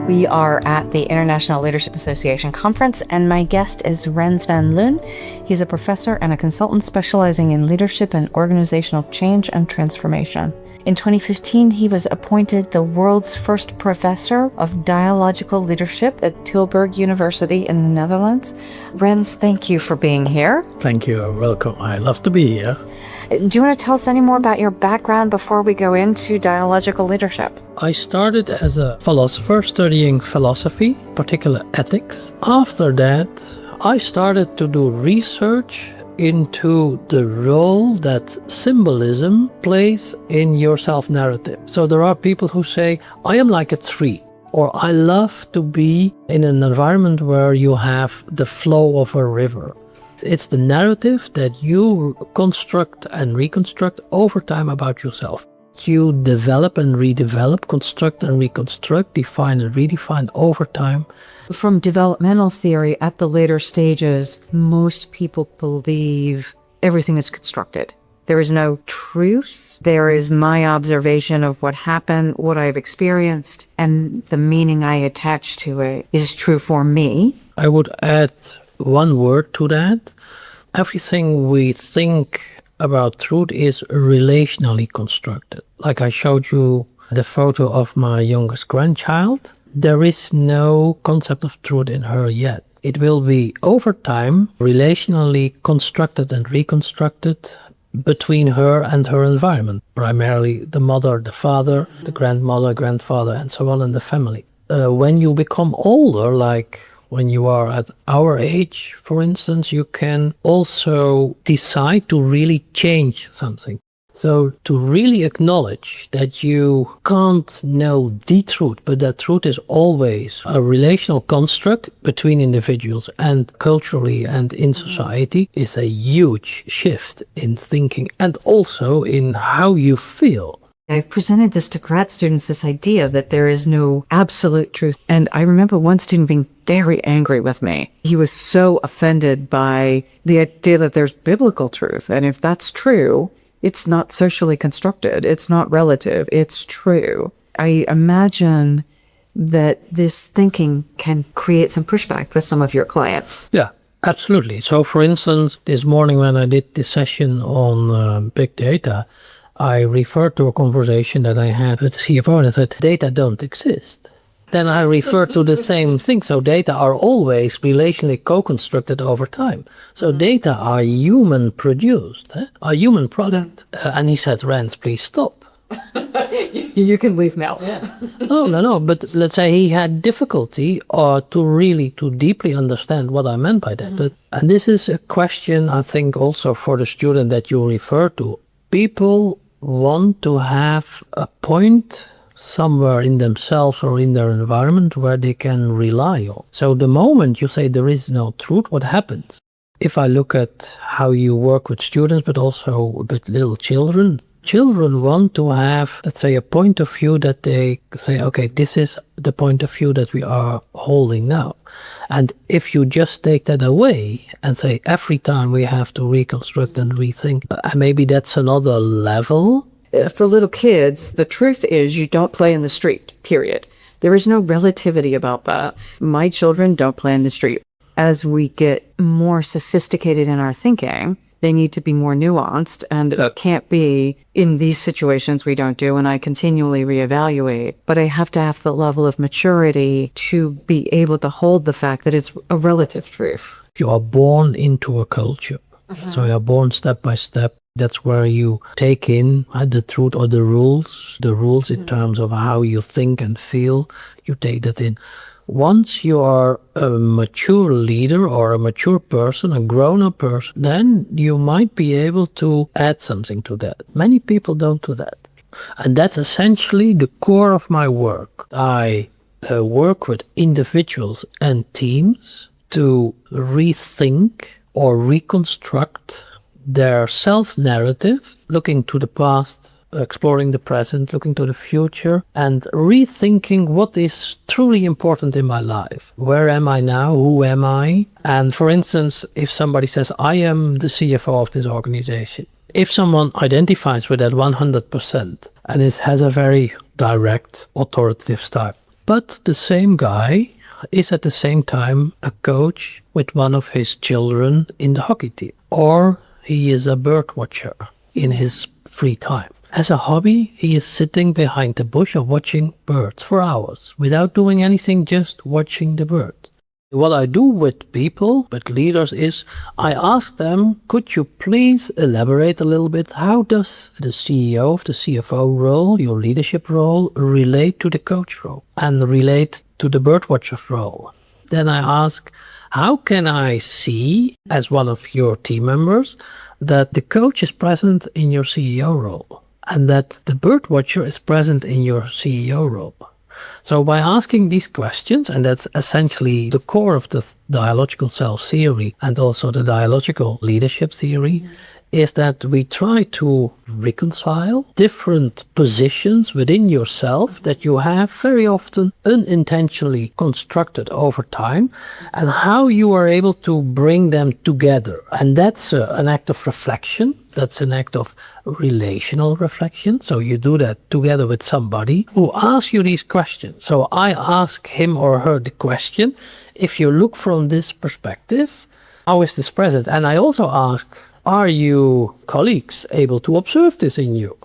We are at the International Leadership Association conference, and my guest is Rens van Loon. He's a professor and a consultant specializing in leadership and organizational change and transformation. In 2015, he was appointed the world's first Professor of Dialogical Leadership at Tilburg University in the Netherlands. Rens, thank you for being here. Thank you. Welcome. I love to be here. Do you want to tell us any more about your background before we go into dialogical leadership? I started as a philosopher studying philosophy, particular ethics. After that, I started to do research into the role that symbolism plays in your self-narrative. So there are people who say, I am like a tree, or I love to be in an environment where you have the flow of a river. It's the narrative that you construct and reconstruct over time about yourself. You develop and redevelop, construct and reconstruct, define and redefine over time. From developmental theory at the later stages, most people believe everything is constructed. There is no truth. There is my observation of what happened, what I've experienced, and the meaning I attach to it is true for me. I would add one word to that. Everything we think about truth is relationally constructed. Like I showed you the photo of my youngest grandchild. There is no concept of truth in her yet. It will be over time relationally constructed and reconstructed between her and her environment, primarily the mother, the father, the grandmother, grandfather, and so on in the family. When you become older, like when you are at our age, for instance, you can also decide to really change something. So to really acknowledge that you can't know the truth, but that truth is always a relational construct between individuals and culturally and in society is a huge shift in thinking and also in how you feel. I've presented this to grad students, this idea that there is no absolute truth. And I remember one student being very angry with me. He was so offended by the idea that there's biblical truth. And if that's true, it's not socially constructed. It's not relative. It's true. I imagine that this thinking can create some pushback for some of your clients. Yeah, absolutely. So for instance, this morning when I did this session on big data, I referred to a conversation that I had with the CFO and I said, data don't exist. Then I referred to the same thing. So data are always relationally co-constructed over time. So data are human produced, are human product. And he said, Rens, please stop. You can leave now. No. But let's say he had difficulty to deeply understand what I meant by that. And this is a question, I think, also for the student that you refer to. People want to have a point somewhere in themselves or in their environment where they can rely on. So the moment you say there is no truth, what happens? If I look at how you work with students, but also with little children, children want to have, let's say, a point of view that they say, okay, this is the point of view that we are holding now. And if you just take that away and say every time we have to reconstruct and rethink, maybe that's another level. For little kids, the truth is you don't play in the street, period. There is no relativity about that. My children don't play in the street. As we get more sophisticated in our thinking, they need to be more nuanced, and it can't be in these situations we don't do, and I continually reevaluate. But I have to have the level of maturity to be able to hold the fact that it's a relative truth. You are born into a culture. So you are born step by step. That's where you take in the truth or the rules in terms of how you think and feel. You take that in. Once you are a mature leader or a mature person, a grown-up person, then you might be able to add something to that. Many people don't do that. And that's essentially the core of my work. I work with individuals and teams to rethink or reconstruct their self-narrative, looking to the past, exploring the present, looking to the future, and rethinking what is truly important in my life. Where am I now? Who am I? And for instance, if somebody says, I am the CFO of this organization, if someone identifies with that 100% and has a very direct, authoritative style, But the same guy is at the same time a coach with one of his children in the hockey team. Or he is a bird watcher in his free time. As a hobby, he is sitting behind the bush and watching birds for hours without doing anything, just watching the birds. What I do with people, with leaders, is I ask them, could you please elaborate a little bit? How does the CEO, the CFO role, your leadership role, relate to the coach role and relate to the birdwatcher's role? Then I ask, how can I see, as one of your team members, that the coach is present in your CEO role and that the birdwatcher is present in your CEO role? So by asking these questions, and that's essentially the core of the dialogical self theory and also the dialogical leadership theory, is that we try to reconcile different positions within yourself that you have very often unintentionally constructed over time, and how you are able to bring them together. And that's an act of reflection. That's an act of relational reflection. So you do that together with somebody who asks you these questions. So I ask him or her the question, if you look from this perspective, how is this present? And I also ask, are you colleagues able to observe this in you?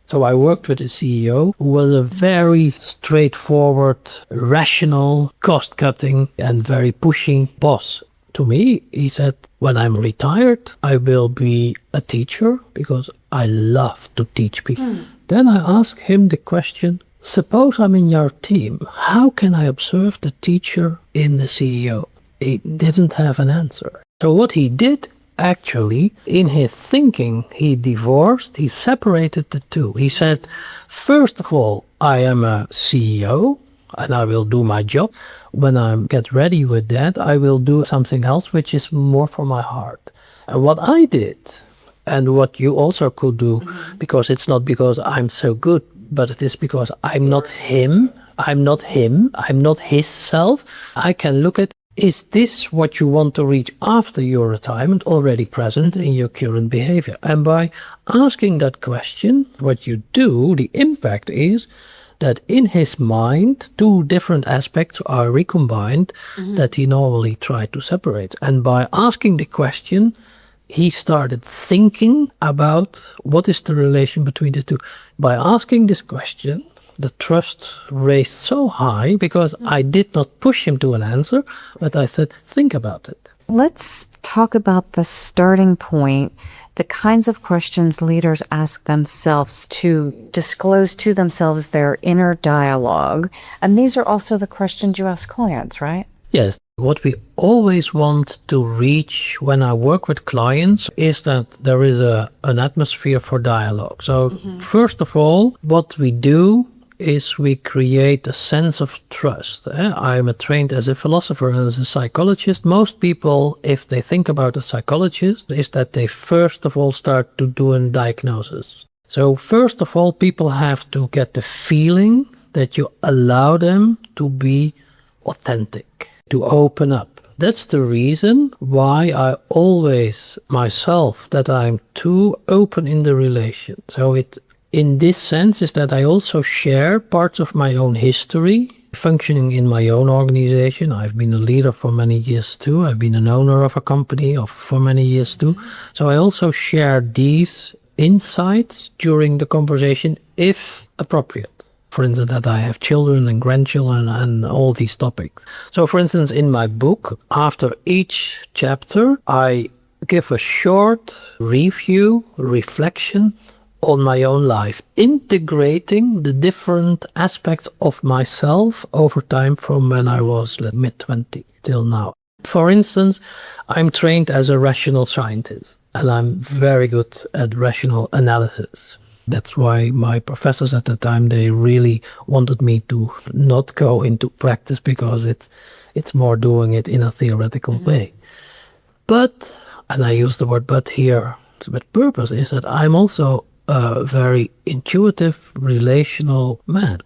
So I worked with a CEO who was a very straightforward, rational, cost-cutting and very pushing boss. To me, he said, when I'm retired, I will be a teacher because I love to teach people. Then I asked him the question, suppose I'm in your team, how can I observe the teacher in the CEO? He didn't have an answer. So what he did, actually, in his thinking, he separated the two. He said, first of all, I am a CEO and I will do my job. When I get ready with that, I will do something else which is more for my heart. And what I did, and what you also could do, because it's not because I'm so good, but it is because I'm not him, I'm not his self. I can look at, is this what you want to reach after your retirement already present in your current behavior? And by asking that question, what you do, the impact is that in his mind, two different aspects are recombined that he normally tried to separate. And by asking the question, he started thinking about what is the relation between the two. By asking this question, the trust raised so high because I did not push him to an answer, but I said, think about it. Let's talk about the starting point, the kinds of questions leaders ask themselves to disclose to themselves their inner dialogue. And these are also the questions you ask clients, right? Yes. What we always want to reach when I work with clients is that there is an atmosphere for dialogue. So first of all, what we do is we create a sense of trust. I'm trained as a philosopher and as a psychologist. Most people, if they think about a psychologist, is that they first of all start to do a diagnosis. So first of all, people have to get the feeling that you allow them to be authentic, to open up. That's the reason why I always myself that I'm too open in the relation. So it in this sense is that I also share parts of my own history, functioning in my own organization. I've been a leader for many years too. I've been an owner of a company for many years too. So I also share these insights during the conversation if appropriate. For instance, that I have children and grandchildren and all these topics. So for instance, in my book, after each chapter, I give a short review, reflection on my own life, integrating the different aspects of myself over time from when I was mid-20 till now. For instance, I'm trained as a rational scientist and I'm very good at rational analysis. That's why my professors at the time, they really wanted me to not go into practice because it's more doing it in a theoretical way. But, and I use the word but here with purpose, is that I'm also a very intuitive, relational man.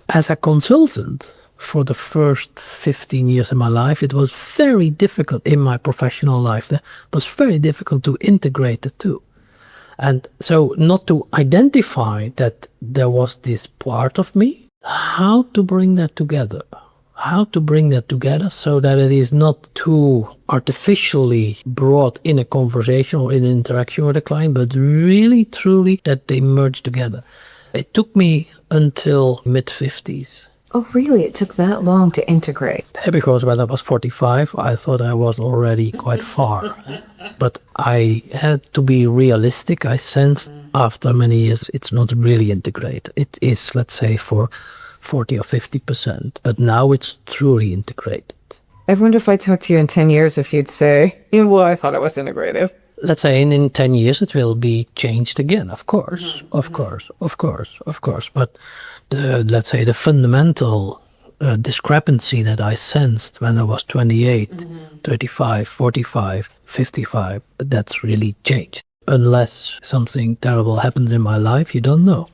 As a consultant for the first 15 years of my life, it was very difficult in my professional life. It was very difficult to integrate the two. And so not to identify that there was this part of me how to bring that together. How to bring that together so that it is not too artificially brought in a conversation or in an interaction with a client, but really, truly that they merge together. It took me until mid-50s. Oh, really? It took that long to integrate? Because when I was 45, I thought I was already quite far. But I had to be realistic. I sensed after many years it's not really integrated. It is, let's say, for 40 or 50%, but now it's truly integrated. I wonder if I talked to you in 10 years if you'd say, well, I thought it was integrative. Let's say in 10 years it will be changed again, of course, of course. But let's say the fundamental discrepancy that I sensed when I was 28, 35, 45, 55, that's really changed. Unless something terrible happens in my life, you don't know.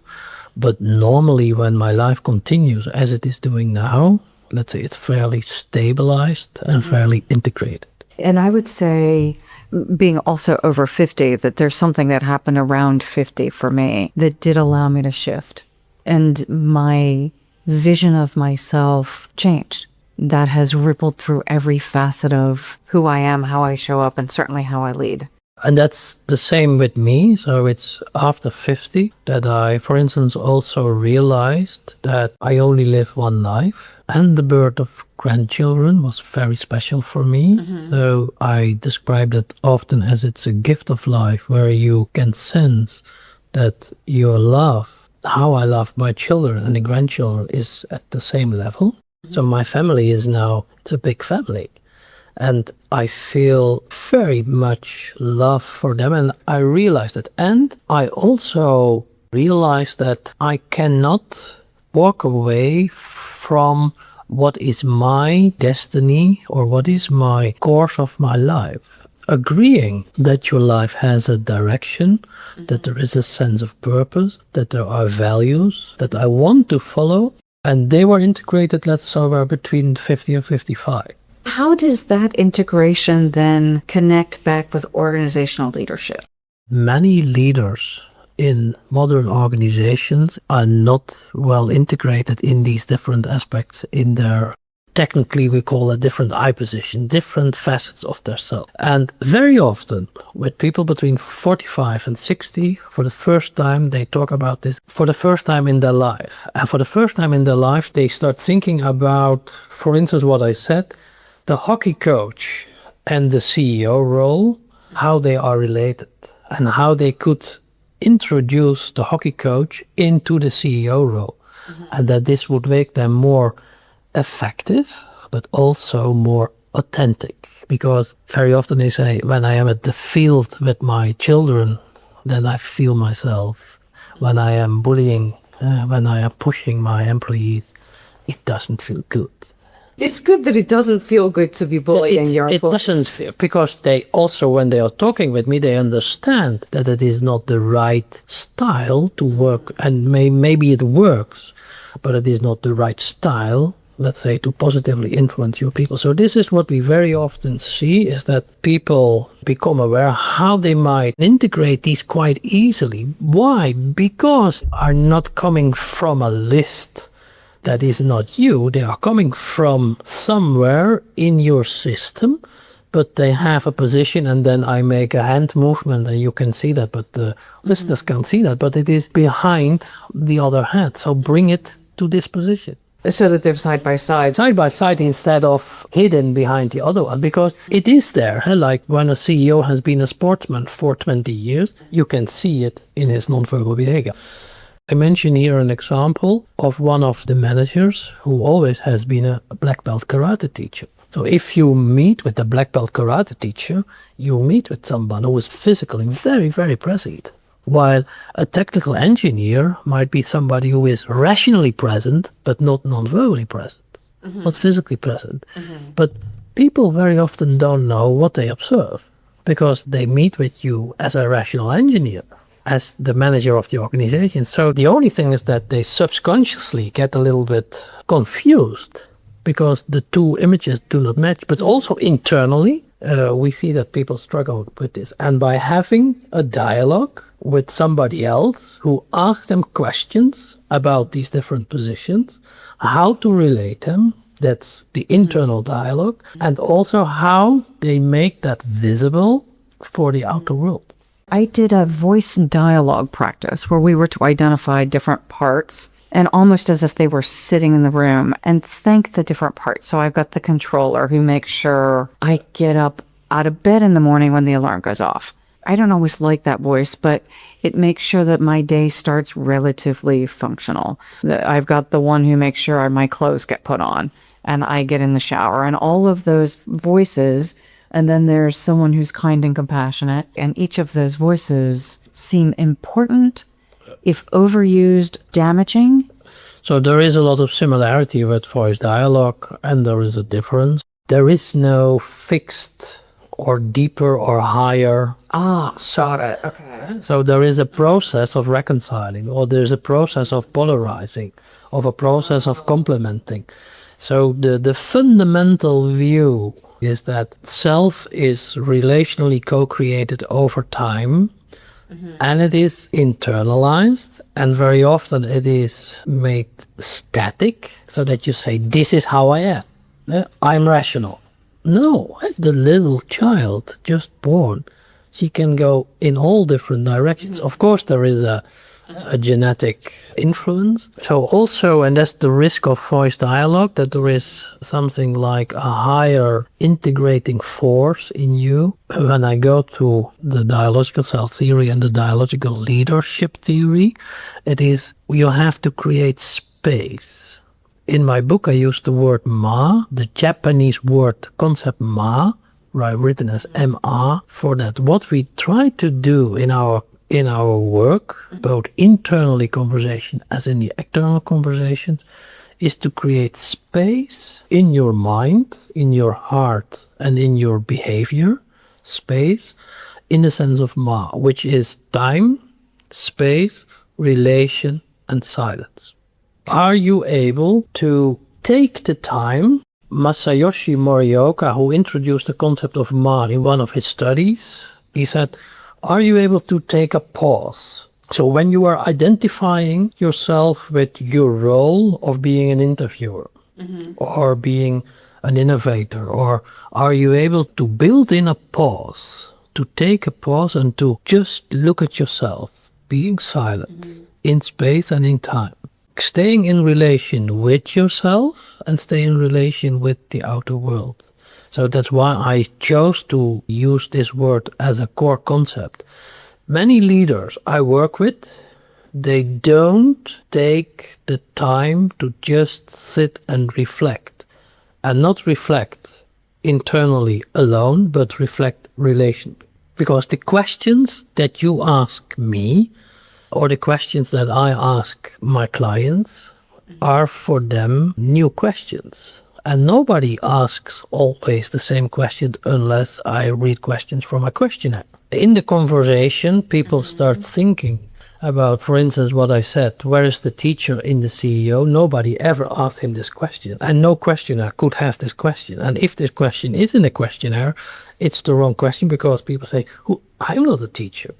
But normally when my life continues as it is doing now, let's say it's fairly stabilized and fairly integrated. And I would say, being also over 50, that there's something that happened around 50 for me that did allow me to shift. And my vision of myself changed. That has rippled through every facet of who I am, how I show up, and certainly how I lead. And that's the same with me. So it's after 50 that I, for instance, also realized that I only live one life. And the birth of grandchildren was very special for me. So I describe that often as it's a gift of life where you can sense that your love, how I love my children and the grandchildren, is at the same level. So my family is now, it's a big family. And I feel very much love for them. And I realized that. And I also realized that I cannot walk away from what is my destiny or what is my course of my life. Agreeing that your life has a direction, that there is a sense of purpose, that there are values that I want to follow. And they were integrated, let's say, somewhere between 50 and 55. How does that integration then connect back with organizational leadership? Many leaders in modern organizations are not well integrated in these different aspects in their, technically we call it different I position, different facets of their self. And very often with people between 45 and 60, for the first time they talk about this for the first time in their life. And for the first time in their life they start thinking about, for instance, what I said, the hockey coach and the CEO role, how they are related and how they could introduce the hockey coach into the CEO role. And that this would make them more effective, but also more authentic. Because very often they say, when I am at the field with my children, then I feel myself. When I am bullying, when I am pushing my employees, it doesn't feel good. It's good that it doesn't feel good to be bullying your employees. It doesn't feel, because they also, when they are talking with me, they understand that it is not the right style to work, and maybe it works, but it is not the right style, let's say, to positively influence your people. So this is what we very often see, is that people become aware how they might integrate these quite easily. Why? Because are not coming from a list that is not you. They are coming from somewhere in your system, but they have a position, and then I make a hand movement and you can see that, but the listeners can't see that, but it is behind the other hand. So bring it to this position. So that they're side by side. Side by side instead of hidden behind the other one, because it is there. Like when a CEO has been a sportsman for 20 years, you can see it in his nonverbal behavior. I mention here an example of one of the managers who always has been a black belt karate teacher. So if you meet with a black belt karate teacher, you meet with someone who is physically very, very present. While a technical engineer might be somebody who is rationally present, but not non-verbally present, not physically present. But people very often don't know what they observe, because they meet with you as a rational engineer, as the manager of the organization. So the only thing is that they subconsciously get a little bit confused because the two images do not match. But also internally, we see that people struggle with this. And by having a dialogue with somebody else who asks them questions about these different positions, how to relate them. That's the internal dialogue, and also how they make that visible for the outer world. I did a voice dialogue practice where we were to identify different parts and almost as if they were sitting in the room and thank the different parts. So I've got the controller who makes sure I get up out of bed in the morning when the alarm goes off. I don't always like that voice, but it makes sure that my day starts relatively functional. I've got the one who makes sure my clothes get put on and I get in the shower, and all of those voices. And then there's someone who's kind and compassionate, and each of those voices seem important, if overused, damaging. So there is a lot of similarity with voice dialogue, and there is a difference. There is no fixed or deeper or higher. Got it. Okay. So there is a process of reconciling, or there's a process of polarizing, of a process of complementing. So the fundamental view is that self is relationally co-created over time, and it is internalized, and very often it is made static, so that you say, this is how I am. I'm rational. No, the little child just born, she can go in all different directions. Of course, there is a genetic influence. So also, and that's the risk of voice dialogue, that there is something like a higher integrating force in you. When I go to the dialogical self theory and the dialogical leadership theory, it is you have to create space. In my book, I use the word ma, the Japanese word concept ma, right, written as ma, for that. What we try to do in our work, both internally conversation as in the external conversations, is to create space in your mind, in your heart, and in your behavior, space, in the sense of ma, which is time, space, relation, and silence. Are you able to take the time? Masayoshi Morioka, who introduced the concept of ma in one of his studies, he said, are you able to take a pause? So when you are identifying yourself with your role of being an interviewer or being an innovator, or are you able to build in a pause, to take a pause and to just look at yourself, being silent in space and in time, staying in relation with yourself and stay in relation with the outer world. So that's why I chose to use this word as a core concept. Many leaders I work with, they don't take the time to just sit and reflect. And not reflect internally alone, but reflect relationally. Because the questions that you ask me, or the questions that I ask my clients, are for them new questions. And nobody asks always the same question unless I read questions from a questionnaire. In the conversation, people start thinking about, for instance, what I said, where is the teacher in the CEO? Nobody ever asked him this question. And no questionnaire could have this question. And if this question is in a questionnaire, it's the wrong question, because people say, I'm not a teacher.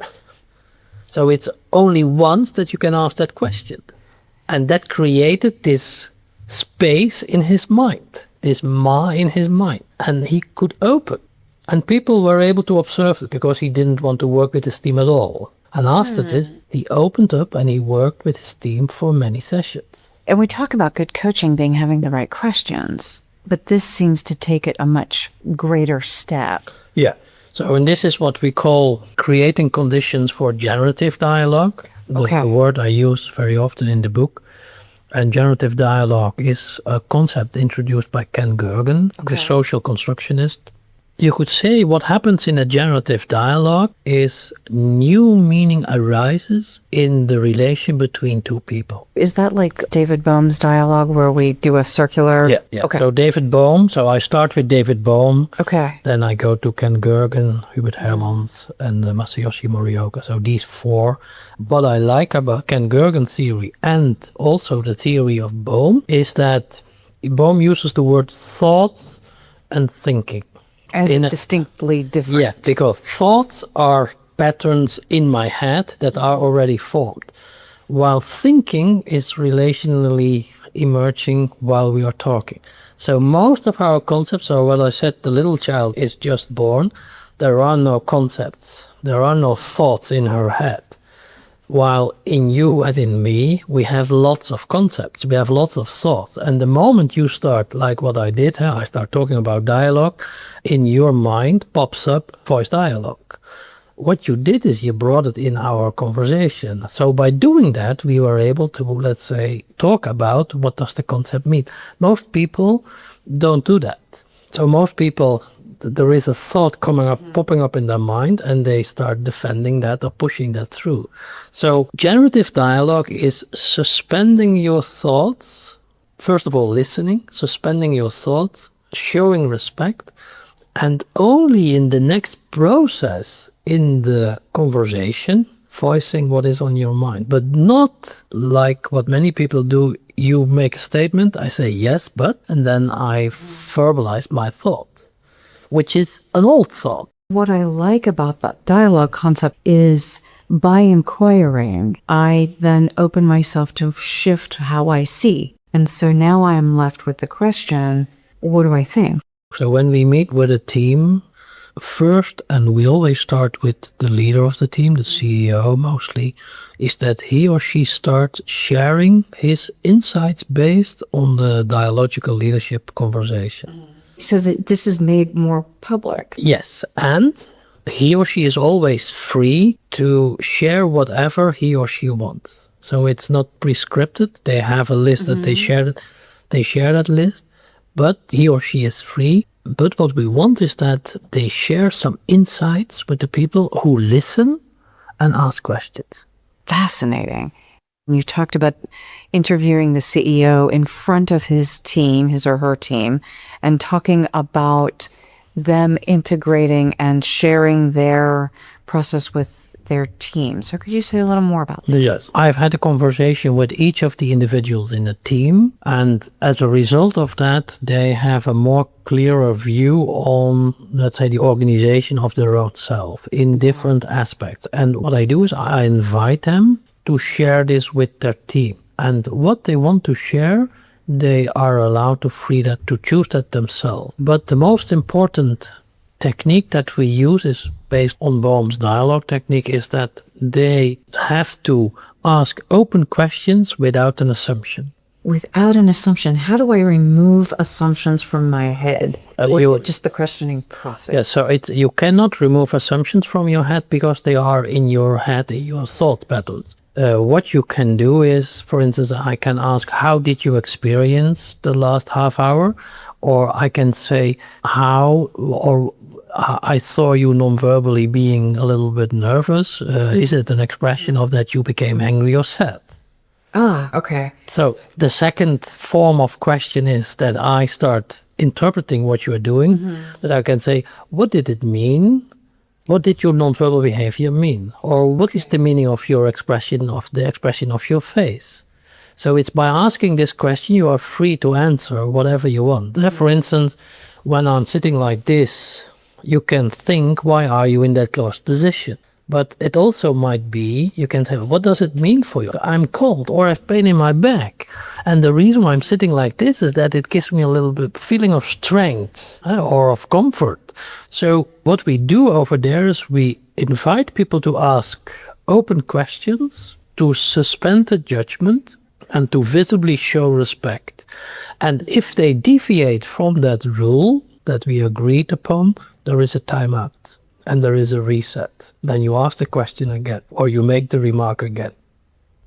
So it's only once that you can ask that question. And that created this space in his mind, this ma in his mind, and he could open. And people were able to observe it, because he didn't want to work with his team at all. And after this, he opened up and he worked with his team for many sessions. And we talk about good coaching being having the right questions, but this seems to take it a much greater step. Yeah. So, and this is what we call creating conditions for generative dialogue. Okay. The word I use very often in the book. And generative dialogue is a concept introduced by Ken Gergen, the social constructionist. You could say what happens in a generative dialogue is new meaning arises in the relation between two people. Is that like David Bohm's dialogue where we do a circular? Yeah. Okay. So David Bohm, so I start with David Bohm. Okay. Then I go to Ken Gergen, Hubert Hermans, and Masayoshi Morioka. So these four. What I like about Ken Gergen's theory and also the theory of Bohm is that Bohm uses the word thoughts and thinking. As distinctly different. Yeah, because thoughts are patterns in my head that are already formed, while thinking is relationally emerging while we are talking. So most of our concepts are what I said, the little child is just born. There are no concepts. There are no thoughts in her head. While in you and in me, we have lots of concepts. We have lots of thoughts. And the moment you start, like what I did, I start talking about dialogue, in your mind pops up voice dialogue. What you did is you brought it in our conversation. So by doing that, we were able to, let's say, talk about what does the concept mean. Most people don't do that. So most people, there is a thought coming up, popping up in their mind, and they start defending that or pushing that through. So generative dialogue is suspending your thoughts. First of all, listening, suspending your thoughts, showing respect, and only in the next process in the conversation, voicing what is on your mind, but not like what many people do. You make a statement, I say yes, but, and then I verbalize my thought, which is an old thought. What I like about that dialogue concept is by inquiring, I then open myself to shift how I see. And so now I am left with the question, what do I think? So when we meet with a team, first, and we always start with the leader of the team, the CEO mostly, is that he or she starts sharing his insights based on the dialogical leadership conversation. So that this is made more public. Yes, and he or she is always free to share whatever he or she wants. So it's not prescripted. They have a list that they share that list, but he or she is free. But what we want is that they share some insights with the people who listen and ask questions. Fascinating. You talked about interviewing the CEO in front of his team, his or her team, and talking about them integrating and sharing their process with their team. So could you say a little more about that? Yes. I've had a conversation with each of the individuals in the team, and as a result of that, they have a more clearer view on, let's say, the organization of their own self in different aspects. And what I do is I invite them to share this with their team. And what they want to share, they are allowed to choose that themselves. But the most important technique that we use is based on Boehm's dialogue technique, is that they have to ask open questions without an assumption. Without an assumption, how do I remove assumptions from my head? Or is it just the questioning process? Yeah, so you cannot remove assumptions from your head because they are in your head, in your thought patterns. What you can do is, for instance, I can ask, how did you experience the last half hour? Or I can say, I saw you non-verbally being a little bit nervous. Is it an expression of that you became angry or sad? Ah, okay. So the second form of question is that I start interpreting what you are doing, that I can say, what did it mean? What did your non-verbal behavior mean? Or what is the meaning of your expression, of the expression of your face? So it's by asking this question, you are free to answer whatever you want. For instance, when I'm sitting like this, you can think, why are you in that closed position? But it also might be, you can say, what does it mean for you? I'm cold or I have pain in my back. And the reason why I'm sitting like this is that it gives me a little bit feeling of strength or of comfort. So what we do over there is we invite people to ask open questions, to suspend the judgment, and to visibly show respect. And if they deviate from that rule that we agreed upon, there is a timeout and there is a reset. Then you ask the question again, or you make the remark again.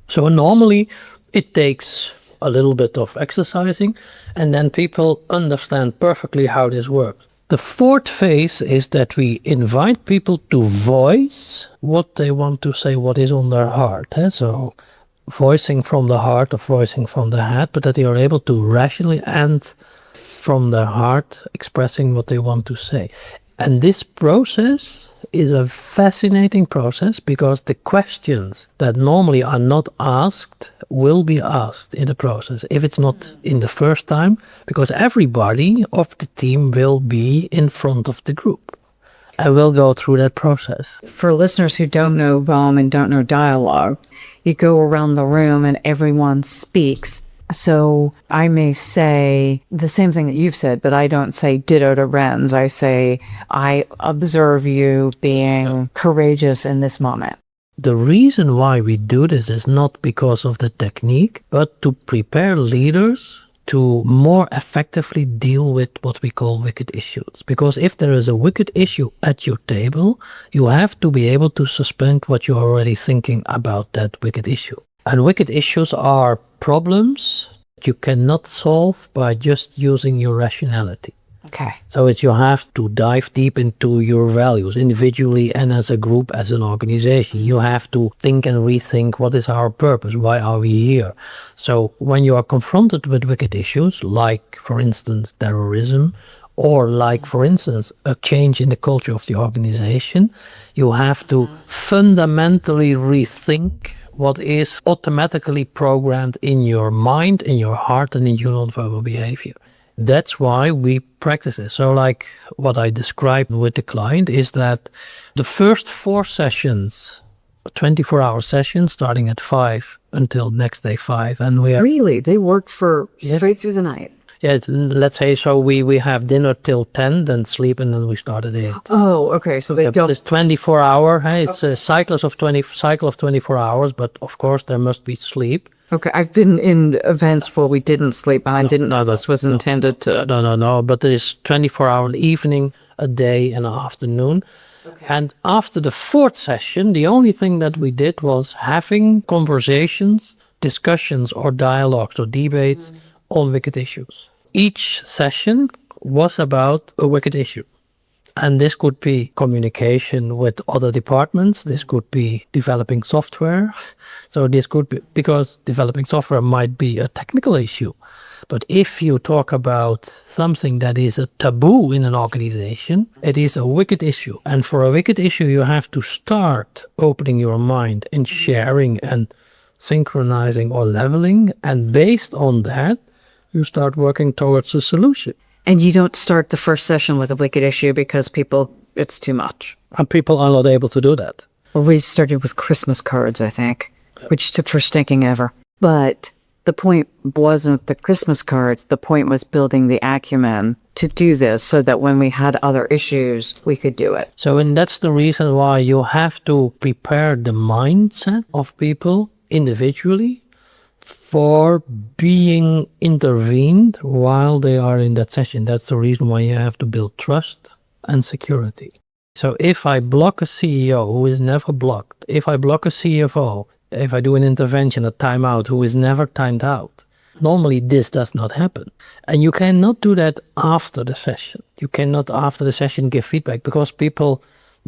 So normally it takes a little bit of exercising, and then people understand perfectly how this works. The fourth phase is that we invite people to voice what they want to say, what is on their heart. So voicing from the heart or voicing from the head, but that they are able to rationally and from their heart expressing what they want to say. And this process is a fascinating process because the questions that normally are not asked will be asked in the process. If it's not in the first time, because everybody of the team will be in front of the group. I will go through that process. For listeners who don't know BOEM and don't know dialogue, you go around the room and everyone speaks. So I may say the same thing that you've said, but I don't say ditto to Rens. I say, I observe you being courageous in this moment. The reason why we do this is not because of the technique, but to prepare leaders to more effectively deal with what we call wicked issues. Because if there is a wicked issue at your table, you have to be able to suspend what you're already thinking about that wicked issue. And wicked issues are problems you cannot solve by just using your rationality. Okay. So you have to dive deep into your values individually and as a group, as an organization. You have to think and rethink, what is our purpose? Why are we here? So when you are confronted with wicked issues, like, for instance, terrorism, or like, for instance, a change in the culture of the organization, you have to fundamentally rethink what is automatically programmed in your mind, in your heart, and in your nonverbal behavior. That's why we practice it. So like what I described with the client is that the first 4 sessions, 24-hour sessions, starting at 5 until next day 5. And we have, Really? They work for straight through the night? yeah, let's say, so we have dinner till 10, then sleep, and then we start at 8. Oh, okay. So they don't. It's 24 hour. Hey, it's a cycle of 24 hours, but of course there must be sleep. Okay, I've been in events where we didn't sleep, and I didn't know this was intended to. No. But there is 24-hour in the evening, a day, and an afternoon. Okay. And after the 4th session, the only thing that we did was having conversations, discussions, or dialogues or debates on wicked issues. Each session was about a wicked issue. And this could be communication with other departments. This could be developing software. So this could be, because developing software might be a technical issue. But if you talk about something that is a taboo in an organization, it is a wicked issue. And for a wicked issue, you have to start opening your mind and sharing and synchronizing or leveling. And based on that, you start working towards a solution. And you don't start the first session with a wicked issue because it's too much. And people are not able to do that. Well, we started with Christmas cards, I think, which took for stinking ever. But the point wasn't the Christmas cards. The point was building the acumen to do this so that when we had other issues, we could do it. So, and that's the reason why you have to prepare the mindset of people individually for being intervened while they are in that session. That's the reason why you have to build trust and security. So if I block a CEO who is never blocked, if I block a CFO, if I do an intervention, a timeout, who is never timed out, normally this does not happen. And you cannot do that after the session. You cannot after the session give feedback because people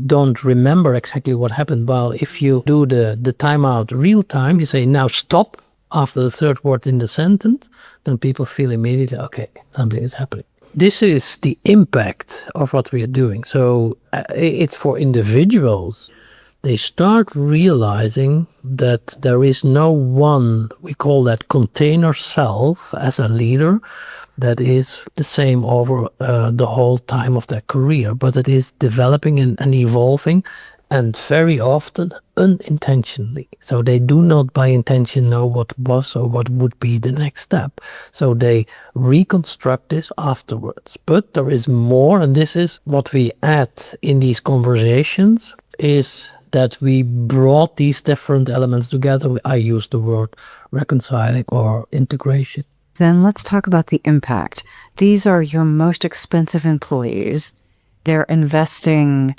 don't remember exactly what happened. While if you do the timeout real time, you say, now stop, after the 3rd word in the sentence, then people feel immediately, okay, something is happening. This is the impact of what we are doing. So it's for individuals. They start realizing that there is no one, we call that container self as a leader, that is the same over the whole time of their career, but it is developing and evolving, and very often unintentionally. So they do not by intention know what was or what would be the next step. So they reconstruct this afterwards. But there is more, and this is what we add in these conversations, is that we brought these different elements together. I use the word reconciling or integration. Then let's talk about the impact. These are your most expensive employees. They're investing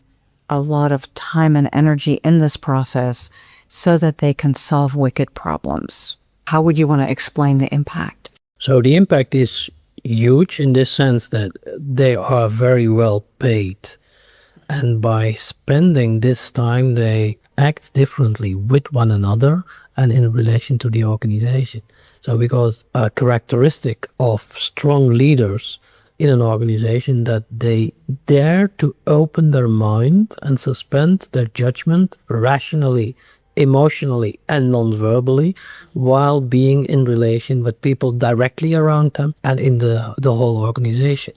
a lot of time and energy in this process so that they can solve wicked problems. How would you want to explain the impact? So the impact is huge in this sense that they are very well paid. And by spending this time, they act differently with one another and in relation to the organization. So because a characteristic of strong leaders in an organization that they dare to open their mind and suspend their judgment rationally, emotionally, and non-verbally while being in relation with people directly around them and in the whole organization.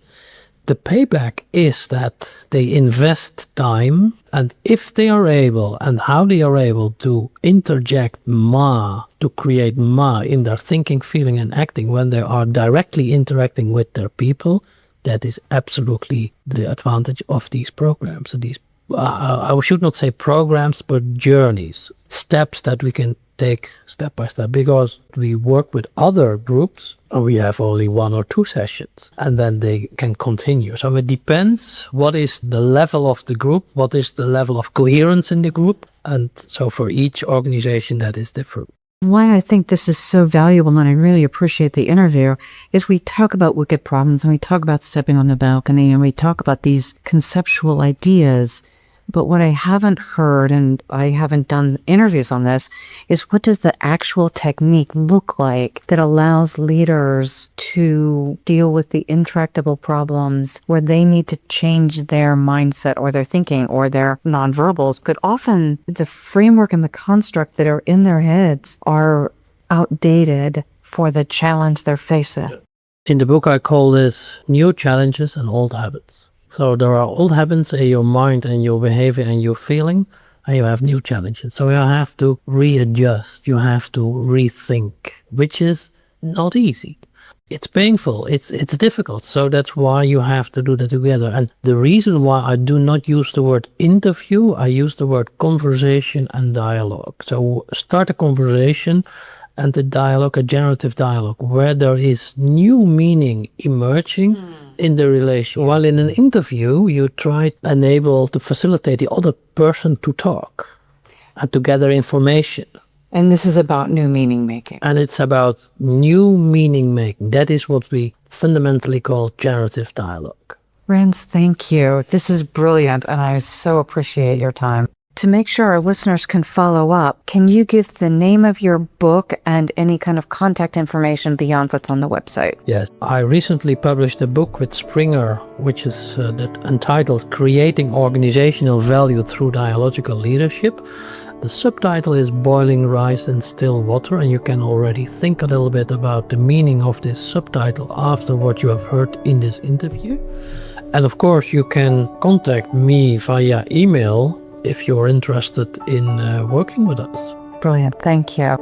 The payback is that they invest time, and if they are able, and how they are able to interject ma, to create ma in their thinking, feeling and acting when they are directly interacting with their people, that is absolutely the advantage of these programs. These, I should not say programs, but journeys, steps that we can take step by step, because we work with other groups and we have only 1 or 2 sessions and then they can continue. So it depends what is the level of the group, what is the level of coherence in the group. And so for each organization that is different. Why I think this is so valuable, and I really appreciate the interview, is we talk about wicked problems and we talk about stepping on the balcony and we talk about these conceptual ideas. But what I haven't heard, and I haven't done interviews on this, is what does the actual technique look like that allows leaders to deal with the intractable problems where they need to change their mindset or their thinking or their nonverbals? But often the framework and the construct that are in their heads are outdated for the challenge they're facing. In the book, I call this new challenges and old habits. So there are old habits in your mind and your behavior and your feeling, and you have new challenges. So you have to readjust, you have to rethink, which is not easy. It's painful, it's difficult. So that's why you have to do that together. And the reason why I do not use the word interview, I use the word conversation and dialogue. So start a conversation and the dialogue, a generative dialogue, where there is new meaning emerging in the relation. While in an interview, you try to enable to facilitate the other person to talk and to gather information. And this is about new meaning making. And it's about new meaning making. That is what we fundamentally call generative dialogue. Rens, thank you. This is brilliant, and I so appreciate your time. To make sure our listeners can follow up, can you give the name of your book and any kind of contact information beyond what's on the website? Yes. I recently published a book with Springer, which is entitled Creating Organizational Value Through Dialogical Leadership. The subtitle is Boiling Rice in Still Water, and you can already think a little bit about the meaning of this subtitle after what you have heard in this interview. And of course, you can contact me via email if you're interested in working with us. Brilliant. Thank you.